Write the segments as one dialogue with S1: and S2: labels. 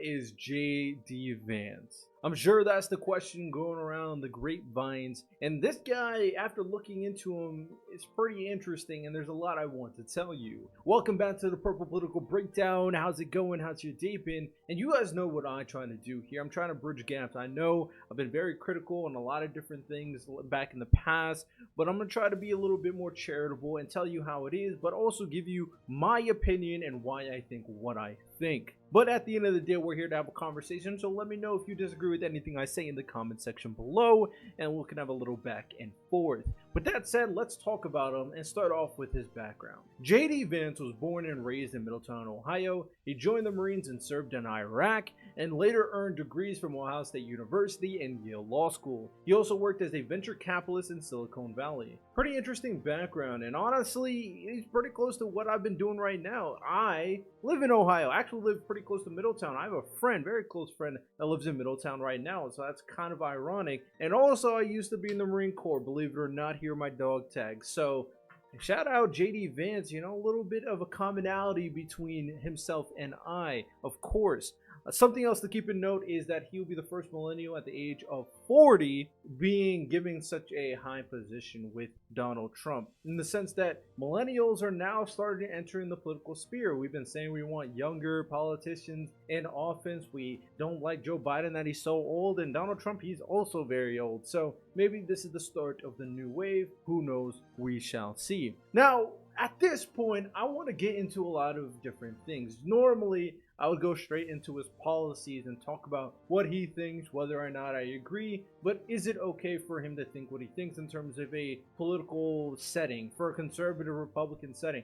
S1: is J.D. Vance? I'm sure that's the question going around the grapevines, and this guy, after looking into him, is pretty interesting, and there's a lot I want to tell you. Welcome back to the Purple Political Breakdown. How's it going? How's your day been? And you guys know what I'm trying to do here. I'm trying to bridge gaps. I know I've been very critical on a lot of different things back in the past, but I'm going to try to be a little bit more charitable and tell you how it is, but also give you my opinion and why I think what I think. But at the end of the day, we're here to have a conversation, so let me know if you disagree with anything I say in the comment section below, and we can have a little back and forth. With that said, let's talk about him and start off with his background. J.D. Vance was born and raised in Middletown, Ohio. He joined the Marines and served in Iraq, and later earned degrees from Ohio State University and Yale Law School. He also worked as a venture capitalist in Silicon Valley. Pretty interesting background, and honestly, he's pretty close to what I've been doing right now. I live in Ohio. I actually live pretty close to Middletown. I have a friend, very close friend, that lives in Middletown right now, so that's kind of ironic. And also, I used to be in the Marine Corps, believe it or not. Here are my dog tags. So shout out J.D. Vance, you know, a little bit of a commonality between himself and I, of course. Something else to keep in note is that he will be the first millennial at the age of 40 being given such a high position with Donald Trump, in the sense that millennials are now starting to enter in the political sphere. We've been saying we want younger politicians in office. We don't like Joe Biden, that he's so old, and Donald Trump, he's also very old. So maybe this is the start of the new wave. Who knows? We shall see. Now, at this point, I want to get into a lot of different things. Normally, I would go straight into his policies and talk about what he thinks, whether or not I agree, but is it okay for him to think what he thinks in terms of a political setting, for a conservative Republican setting?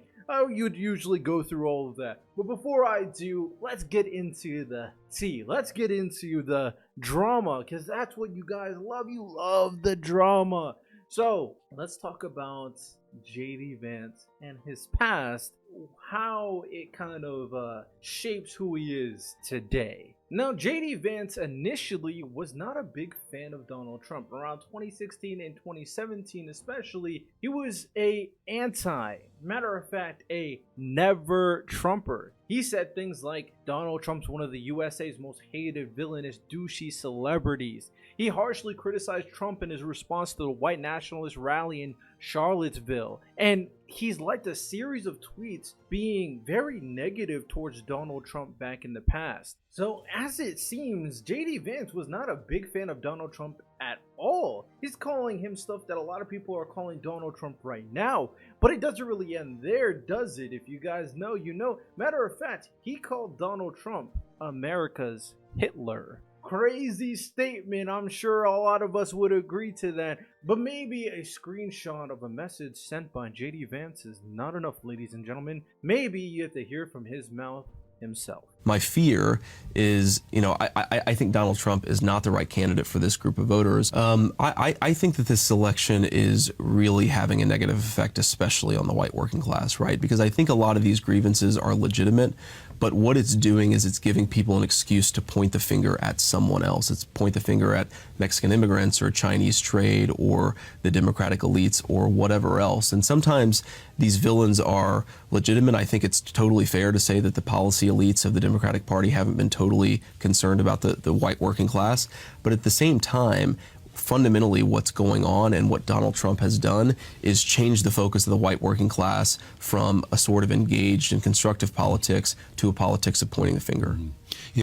S1: You'd usually go through all of that. But before I do, let's get into the tea. Let's get into the drama, because that's what you guys love. You love the drama. So let's talk about J.D. Vance and his past, how it kind of shapes who he is today. Now, J.D. Vance initially was not a big fan of Donald Trump. Around 2016 and 2017 especially, he was matter of fact, a never Trumper. He said things like, Donald Trump's one of the USA's most hated, villainous, douchey celebrities. He harshly criticized Trump in his response to the white nationalist rally in Charlottesville, and he's liked a series of tweets being very negative towards Donald Trump back in the past. So as it seems, J.D. Vance was not a big fan of Donald Trump at all. He's calling him stuff that a lot of people are calling Donald Trump right now, but it doesn't really end there, does it? If you guys know, you know. Matter of fact, he called Donald Trump America's Hitler. Crazy statement. I'm sure a lot of us would agree to that, but maybe a screenshot of a message sent by J.D. Vance is not enough, ladies and gentlemen. Maybe you have to hear from his mouth himself.
S2: My fear is, I think Donald Trump is not the right candidate for this group of voters. I think that this election is really having a negative effect, especially on the white working class, right? Because I think a lot of these grievances are legitimate, but what it's doing is it's giving people an excuse to point the finger at someone else. It's point the finger at Mexican immigrants or Chinese trade or the Democratic elites or whatever else. And sometimes these villains are legitimate. I think it's totally fair to say that the policy elites of the Democratic Party haven't been totally concerned about the white working class. But at the same time, fundamentally what's going on and what Donald Trump has done is change the focus of the white working class from a sort of engaged and constructive politics to a politics of pointing the finger.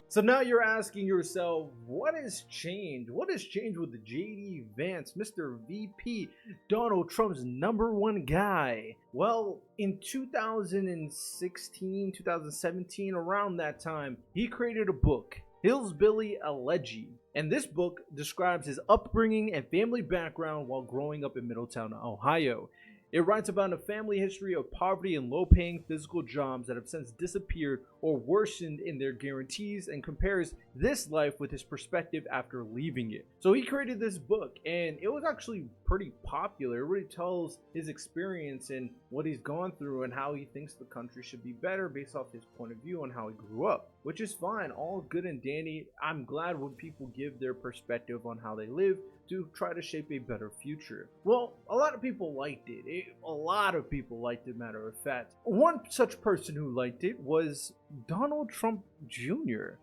S1: So now you're asking yourself, what has changed? What has changed with the J.D. Vance, Mr. VP, Donald Trump's #1 guy? Well, in 2016, 2017, around that time, he created a book, Hillbilly Elegy. And this book describes his upbringing and family background while growing up in Middletown, Ohio. It writes about a family history of poverty and low-paying physical jobs that have since disappeared or worsened in their guarantees, and compares this life with his perspective after leaving it. So he created this book, and it was actually pretty popular. It really tells his experience and what he's gone through and how he thinks the country should be better based off his point of view on how he grew up, which is fine, all good and dandy. I'm glad when people give their perspective on how they live to try to shape a better future. Well, a lot of people liked it. A lot of people liked it, matter of fact. One such person who liked it was Donald Trump Jr.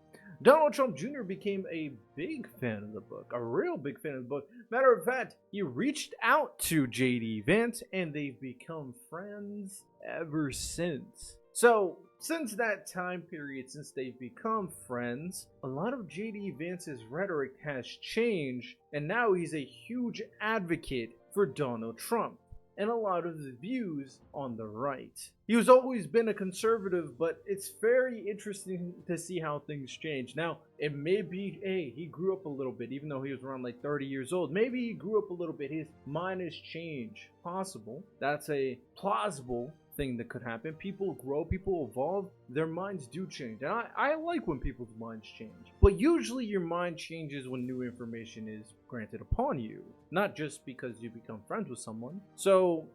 S1: Donald Trump Jr. became a big fan of the book, a real big fan of the book. Matter of fact, he reached out to JD Vance and they've become friends ever since. So, since that time period, since they've become friends, a lot of JD Vance's rhetoric has changed, and now he's a huge advocate for Donald Trump and a lot of the views on the right. He has always been a conservative, but it's very interesting to see how things change. Now, it may be, hey, he grew up a little bit, even though he was around like 30 years old. Maybe he grew up a little bit. His mind has changed. Possible. That's a plausible thing that could happen. People grow, people evolve, their minds do change. And I like when people's minds change. But usually your mind changes when new information is granted upon you, not just because you become friends with someone. So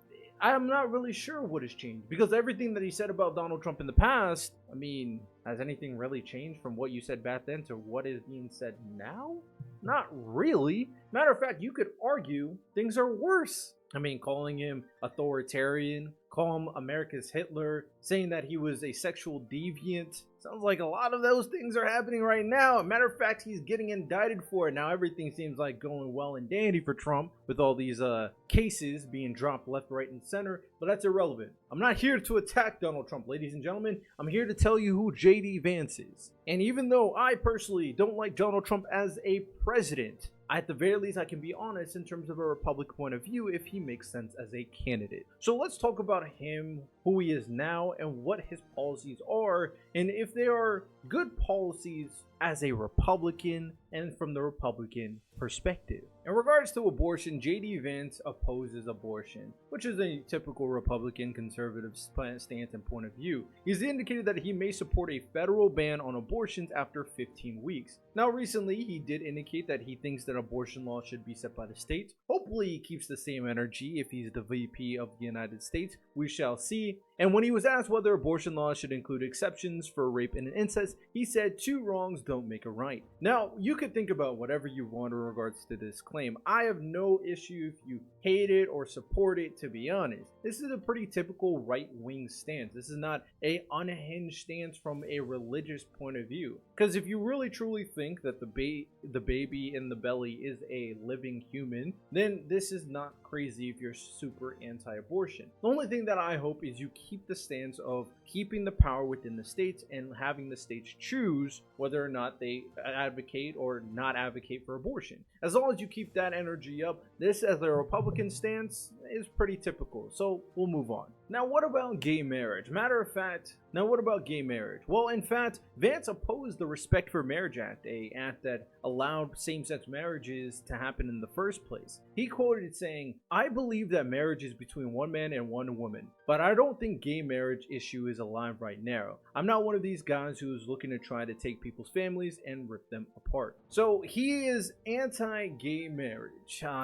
S1: I'm not really sure what has changed, because everything that he said about Donald Trump in the past, I mean, has anything really changed from what you said back then to what is being said now? Not really. Matter of fact, you could argue things are worse. I mean, calling him authoritarian, call him America's Hitler, saying that he was a sexual deviant. Sounds like a lot of those things are happening right now. Matter of fact, he's getting indicted for it. Now everything seems like going well and dandy for Trump with all these cases being dropped left, right, and center, but that's irrelevant. I'm not here to attack Donald Trump, ladies and gentlemen. I'm here to tell you who JD Vance is. And even though I personally don't like Donald Trump as a president, at the very least, I can be honest in terms of a Republican point of view if he makes sense as a candidate. So let's talk about him, who he is now, and what his policies are, and if they are good policies as a Republican and from the Republican perspective. In regards to abortion, JD Vance opposes abortion, which is a typical Republican conservative stance and point of view. He's indicated that he may support a federal ban on abortions after 15 weeks. Now, recently, he did indicate that he thinks that abortion laws should be set by the states. Hopefully, he keeps the same energy if he's the VP of the United States. We shall see. And when he was asked whether abortion laws should include exceptions for rape and incest, he said, "Two wrongs don't make a right." Now, you could think about whatever you want in regards to this claim. I have no issue if you hate it or support it, to be honest. This is a pretty typical right-wing stance. This is not a unhinged stance from a religious point of view. Because if you really truly think that the baby in the belly is a living human, then this is not crazy if you're super anti-abortion. The only thing that I hope is you keep the stance of keeping the power within the states and having the states choose whether or not they advocate or not advocate for abortion. As long as you keep that energy up, this as a Republican stance is pretty typical. So we'll move on. Now, what about gay marriage? Matter of fact, what about gay marriage? Well, in fact, Vance opposed the Respect for Marriage Act, an act that allowed same-sex marriages to happen in the first place. He quoted saying, "I believe that marriage is between one man and one woman, but I don't think gay marriage issue is alive right now. I'm not one of these guys who's looking to try to take people's families and rip them apart." So he is anti-gay marriage.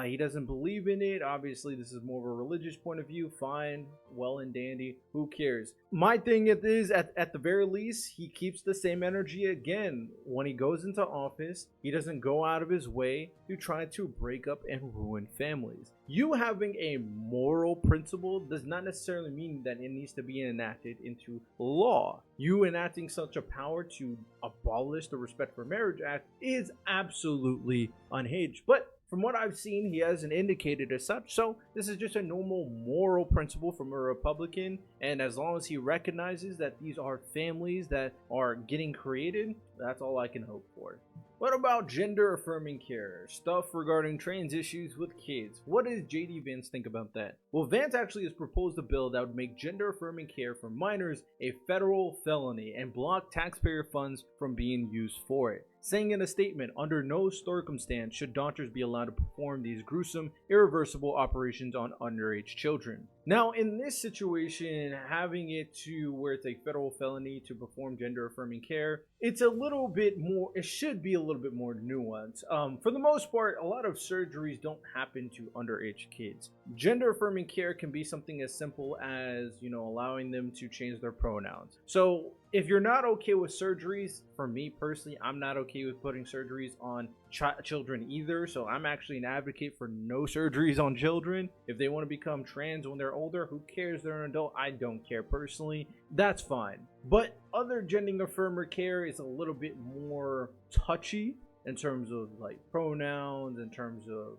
S1: He doesn't believe in it. Obviously, this is more of a religious point of view. Fine, well and dandy. Who cares? My thing is, at the very least, he keeps the same energy again. When he goes into office, he doesn't go out of his way to try to break up and ruin families. You having a moral principle does not necessarily mean that it needs to be enacted into law. You enacting such a power to abolish the Respect for Marriage Act is absolutely unhinged. But from what I've seen, he hasn't indicated as such, so this is just a normal moral principle from a Republican, and as long as he recognizes that these are families that are getting created, that's all I can hope for. What about gender-affirming care? Stuff regarding trans issues with kids. What does JD Vance think about that? Well, Vance actually has proposed a bill that would make gender-affirming care for minors a federal felony and block taxpayer funds from being used for it. Saying in a statement, "Under no circumstance should doctors be allowed to perform these gruesome, irreversible operations on underage children." Now, in this situation, having it to where it's a federal felony to perform gender-affirming care, it's a little bit more, it should be a little bit more nuanced. For the most part, a lot of surgeries don't happen to underage kids. Gender-affirming care can be something as simple as, allowing them to change their pronouns. So if you're not okay with surgeries, for me personally, I'm not okay with putting surgeries on children either. So I'm actually an advocate for no surgeries on children. If they want to become trans when they're older, who cares? They're an adult. I don't care personally. That's fine. But other gender affirmer care is a little bit more touchy in terms of like pronouns, in terms of,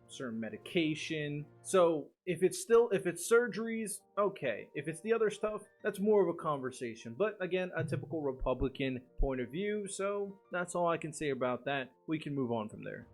S1: certain medication. So if it's surgeries, okay. If it's the other stuff, that's more of a conversation. But again, a typical Republican point of view. So that's all I can say about that. We can move on from there.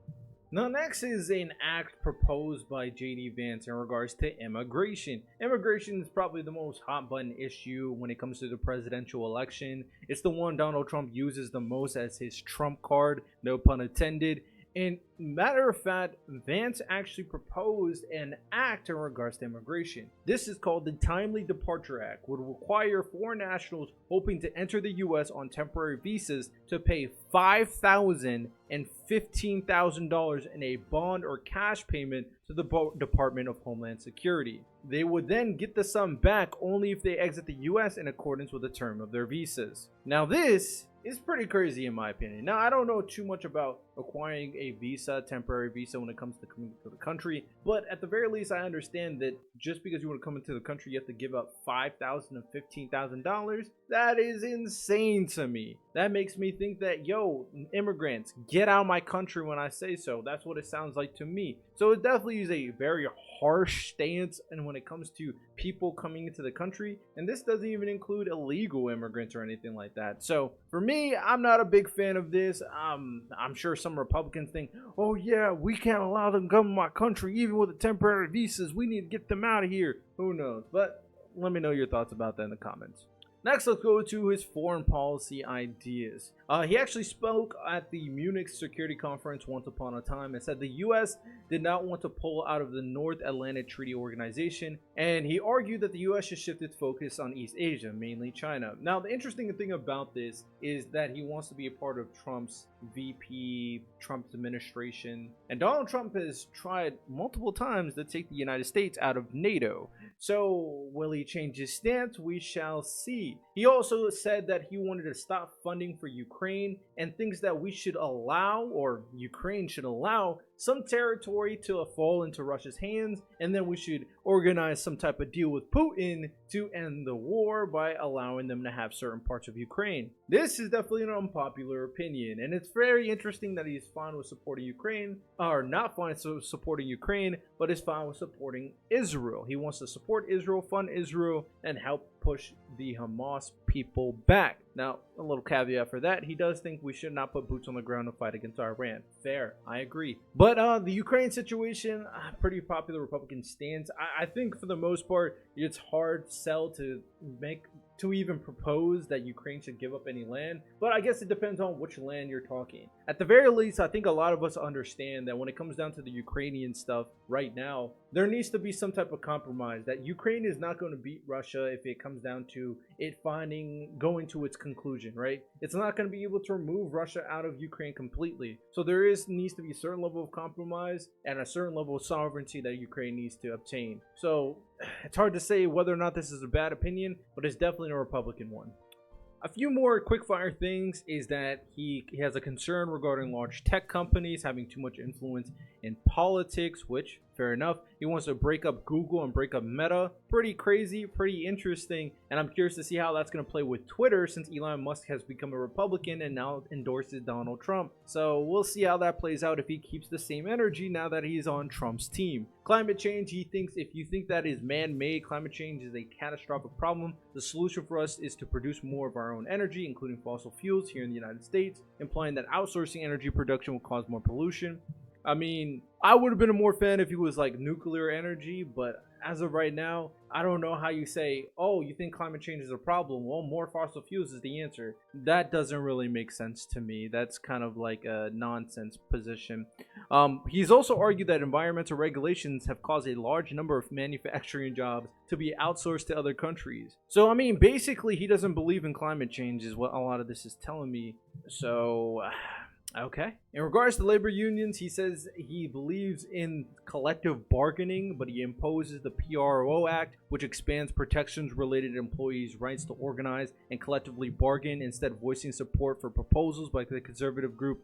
S1: Now, next is an act proposed by J.D. Vance in regards to immigration. Immigration is probably the most hot button issue when it comes to the presidential election. It's the one Donald Trump uses the most as his trump card, no pun intended. And matter of fact, Vance actually proposed an act in regards to immigration. This is called the Timely Departure Act, would require foreign nationals hoping to enter the U.S. on temporary visas to pay $5,000 and $15,000 in a bond or cash payment to the Department of Homeland Security. They would then get the sum back only if they exit the U.S. in accordance with the term of their visas. Now this is pretty crazy in my opinion. Now, I don't know too much about acquiring a visa, temporary visa, when it comes to coming to the country, but at the very least, I understand that just because you want to come into the country, you have to give up $5,000 and $15,000. That is insane to me. That makes me think that, yo, immigrants, get out of my country when I say so. That's what it sounds like to me. So it definitely is a very harsh stance, and when it comes to people coming into the country, and this doesn't even include illegal immigrants or anything like that. So for me, I'm not a big fan of this. I'm sure some Republicans think, oh yeah, we can't allow them to come to my country even with the temporary visas. We need to get them out of here. Who knows? But let me know your thoughts about that in the comments. Next, let's go to his foreign policy ideas. He actually spoke at the Munich Security Conference once upon a time and said the U.S. did not want to pull out of the North Atlantic Treaty Organization, and he argued that the U.S. should shift its focus on East Asia, mainly China. Now, the interesting thing about this is that he wants to be a part of Trump's VP, Trump's administration, and Donald Trump has tried multiple times to take the United States out of NATO. So, will he change his stance? We shall see. He also said that he wanted to stop funding for Ukraine and thinks that we should allow, or Ukraine should allow, some territory to fall into Russia's hands, and then we should organize some type of deal with Putin to end the war by allowing them to have certain parts of Ukraine. This is definitely an unpopular opinion, and it's very interesting that he's fine with supporting Ukraine, or not fine with supporting Ukraine, but is fine with supporting Israel. He wants to support Israel, fund Israel, and help push the Hamas people back. Now, a little caveat for that, he does think we should not put boots on the ground to fight against Iran. Fair, I agree. But the Ukraine situation, pretty popular Republican stance. I think for the most part, it's hard sell to even propose that Ukraine should give up any land, but I guess it depends on which land you're talking. At the very least, I think a lot of us understand that when it comes down to the Ukrainian stuff right now, there needs to be some type of compromise, that Ukraine is not going to beat Russia if it comes down to it going to its conclusion, right? It's not going to be able to remove Russia out of Ukraine completely. So there needs to be a certain level of compromise and a certain level of sovereignty that Ukraine needs to obtain. So it's hard to say whether or not this is a bad opinion, but it's definitely a Republican one. A few more quick-fire things is that he has a concern regarding large tech companies having too much influence in politics, which, fair enough. He wants to break up Google and break up Meta. Pretty crazy, pretty interesting, and I'm curious to see how that's going to play with Twitter since Elon Musk has become a Republican and now endorses Donald Trump. So we'll see how that plays out if he keeps the same energy now that he's on Trump's team. Climate change, he thinks if you think that is man-made, climate change is a catastrophic problem. The solution for us is to produce more of our own energy, including fossil fuels here in the United States, implying that outsourcing energy production will cause more pollution. I mean, I would have been a more fan if it was like nuclear energy, but as of right now, I don't know how you say, oh, you think climate change is a problem? Well, more fossil fuels is the answer. That doesn't really make sense to me. That's kind of like a nonsense position. He's also argued that environmental regulations have caused a large number of manufacturing jobs to be outsourced to other countries. So, I mean, basically, he doesn't believe in climate change is what a lot of this is telling me. So... okay. In regards to labor unions, he says he believes in collective bargaining, but he imposes the PRO Act, which expands protections related to employees' rights to organize and collectively bargain, instead of voicing support for proposals by the conservative group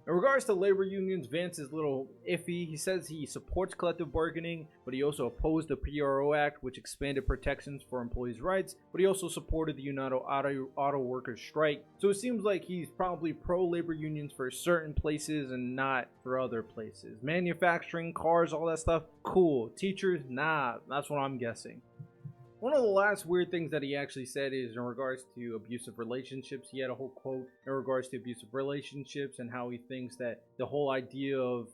S1: In regards to labor unions, Vance is a little iffy. He says he supports collective bargaining, but he also opposed the PRO Act, which expanded protections for employees' rights, but he also supported the United Auto Workers strike. So it seems like he's probably pro-labor unions for certain places and not for other places. Manufacturing, cars, all that stuff, cool. Teachers, nah, that's what I'm guessing. One of the last weird things that he actually said is in regards to abusive relationships. He had a whole quote in regards to abusive relationships and how he thinks that the whole idea of,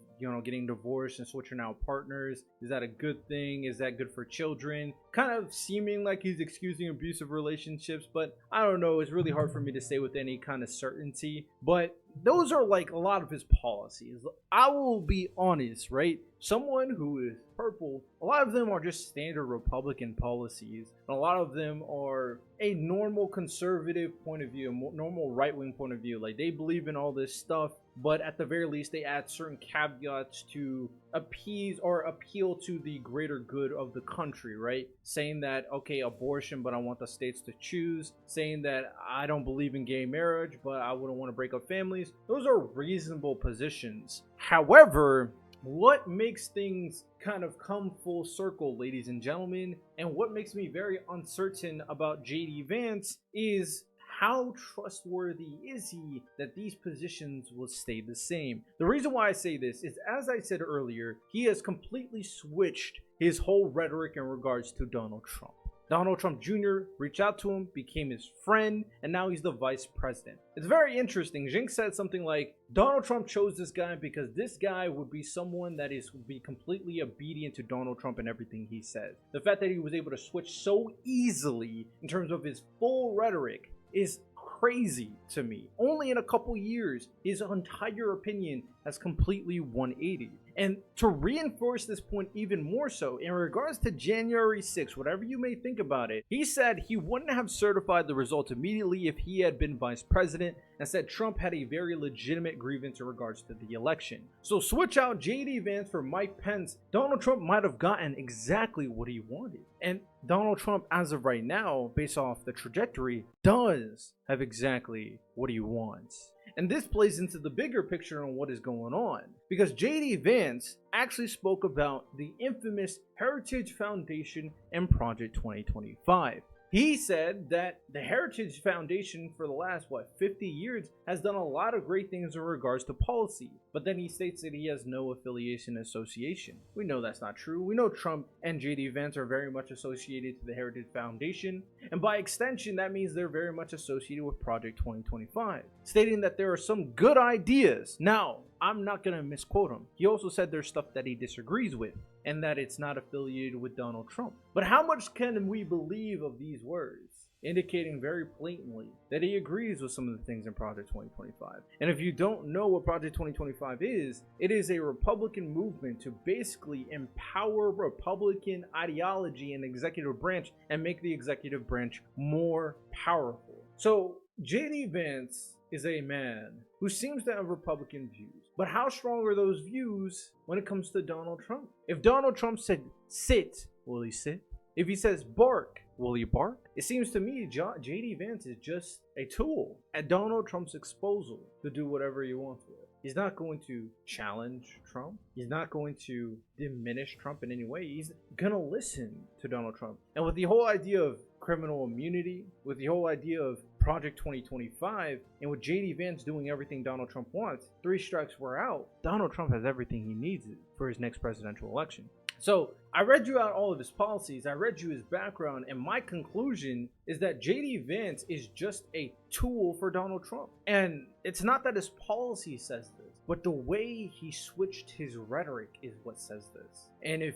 S1: getting divorced and switching out partners, is that a good thing? Is that good for children? Kind of seeming like he's excusing abusive relationships, but I don't know. It's really hard for me to say with any kind of certainty. But those are like a lot of his policies. I will be honest, right? Someone who is purple, a lot of them are just standard Republican policies. And a lot of them are a normal conservative point of view, a normal right-wing point of view. Like, they believe in all this stuff, but at the very least, they add certain caveats to appease or appeal to the greater good of the country, right? Saying that, okay, abortion, but I want the states to choose. Saying that I don't believe in gay marriage, but I wouldn't want to break up families. Those are reasonable positions. However, what makes things kind of come full circle, ladies and gentlemen, and what makes me very uncertain about JD Vance is how trustworthy is he that these positions will stay the same? The reason why I say this is, as I said earlier, he has completely switched his whole rhetoric in regards to Donald Trump. Donald Trump Jr. reached out to him, became his friend, and now he's the vice president. It's very interesting. Jinx said something like, Donald Trump chose this guy because this guy would be someone that would be completely obedient to Donald Trump and everything he says. The fact that he was able to switch so easily in terms of his full rhetoric is crazy to me. Only in a couple years, his entire opinion has completely 180. And to reinforce this point even more so, in regards to January 6th, whatever you may think about it, he said he wouldn't have certified the result immediately if he had been vice president, and said Trump had a very legitimate grievance in regards to the election. So switch out JD Vance for Mike Pence, Donald Trump might have gotten exactly what he wanted. And Donald Trump, as of right now, based off the trajectory, does have exactly what he wants. And this plays into the bigger picture on what is going on, because JD Vance actually spoke about the infamous Heritage Foundation and Project 2025. He said that the Heritage Foundation for the last, 50 years has done a lot of great things in regards to policy. But then he states that he has no affiliation association. We know that's not true. We know Trump and JD Vance are very much associated to the Heritage Foundation. And by extension, that means they're very much associated with Project 2025, stating that there are some good ideas. Now, I'm not going to misquote him. He also said there's stuff that he disagrees with, and that it's not affiliated with Donald Trump. But how much can we believe of these words? Indicating very blatantly that he agrees with some of the things in Project 2025. And if you don't know what Project 2025 is, it is a Republican movement to basically empower Republican ideology in the executive branch and make the executive branch more powerful. So JD Vance is a man who seems to have Republican views. But how strong are those views when it comes to Donald Trump? If Donald Trump said sit, will he sit? If he says bark, will he bark? It seems to me JD Vance is just a tool at Donald Trump's disposal to do whatever he wants with it. He's not going to challenge Trump. He's not going to diminish Trump in any way. He's going to listen to Donald Trump. And with the whole idea of criminal immunity, with the whole idea of Project 2025, and with JD Vance doing everything Donald Trump wants, 3 strikes we're out. Donald Trump has everything he needs for his next presidential election. So I read you out all of his policies, I read you his background, and my conclusion is that JD Vance is just a tool for Donald Trump. And it's not that his policy says this, but the way he switched his rhetoric is what says this. And if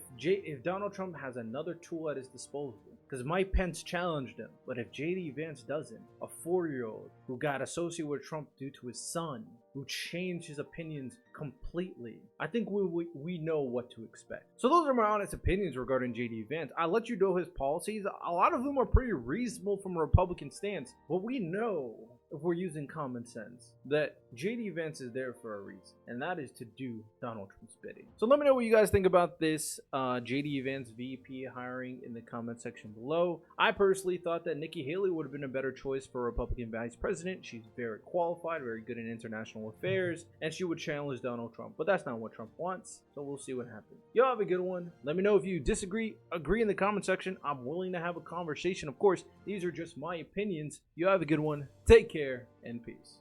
S1: Donald Trump has another tool at his disposal, because Mike Pence challenged him, but if JD Vance doesn't, a 4-year-old who got associated with Trump due to his son, who changed his opinions completely, I think we know what to expect. So those are my honest opinions regarding JD Vance. I let you know his policies. A lot of them are pretty reasonable from a Republican stance, but we know if we're using common sense, that JD Vance is there for a reason, and that is to do Donald Trump's bidding. So let me know what you guys think about this JD Vance VP hiring in the comment section below. I personally thought that Nikki Haley would have been a better choice for Republican vice president. She's very qualified, very good in international affairs, and she would challenge Donald Trump, but that's not what Trump wants, so we'll see what happens. Y'all have a good one. Let me know if you disagree, agree in the comment section. I'm willing to have a conversation. Of course, these are just my opinions. You have a good one. Take care and peace.